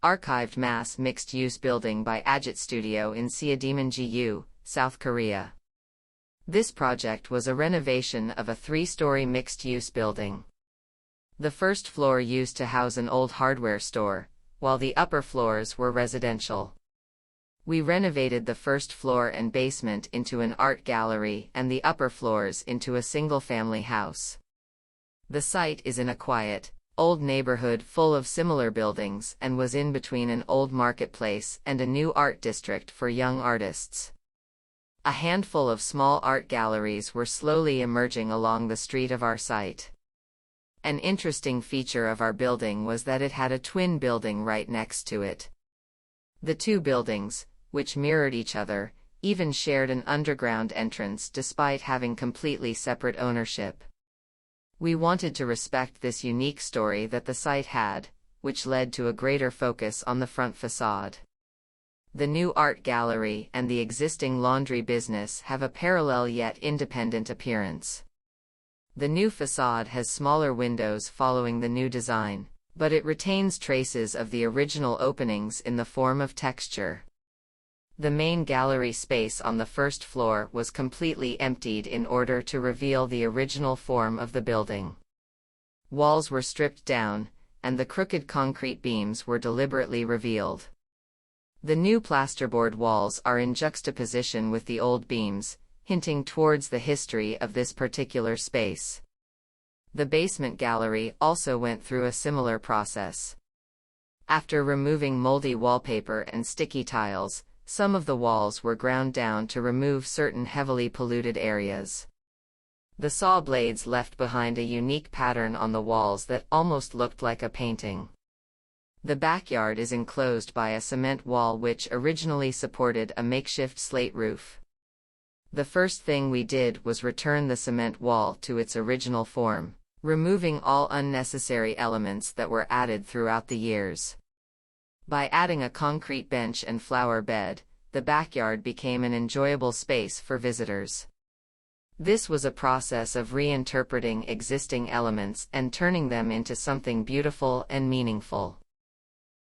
archived mass mixed-use building by AGIT Studio in Seodaemun-gu, South Korea. This project was a renovation of a 3-story mixed-use building. The first floor used to house an old hardware store, while the upper floors were residential. We renovated the first floor and basement into an art gallery and the upper floors into a single-family house. The site is in a quiet, old neighborhood full of similar buildings and was in between an old marketplace and a new art district for young artists. A handful of small art galleries were slowly emerging along the street of our site. An interesting feature of our building was that it had a twin building right next to it. The two buildings, which mirrored each other, even shared an underground entrance despite having completely separate ownership. We wanted to respect this unique story that the site had, which led to a greater focus on the front facade. The new art gallery and the existing laundry business have a parallel yet independent appearance. The new facade has smaller windows following the new design, but it retains traces of the original openings in the form of texture. The main gallery space on the first floor was completely emptied in order to reveal the original form of the building. Walls were stripped down, and the crooked concrete beams were deliberately revealed. The new plasterboard walls are in juxtaposition with the old beams, hinting towards the history of this particular space. The basement gallery also went through a similar process. After removing moldy wallpaper and sticky tiles, some of the walls were ground down to remove certain heavily polluted areas. The saw blades left behind a unique pattern on the walls that almost looked like a painting. The backyard is enclosed by a cement wall which originally supported a makeshift slate roof. The first thing we did was return the cement wall to its original form, removing all unnecessary elements that were added throughout the years. By adding a concrete bench and flower bed, the backyard became an enjoyable space for visitors. This was a process of reinterpreting existing elements and turning them into something beautiful and meaningful.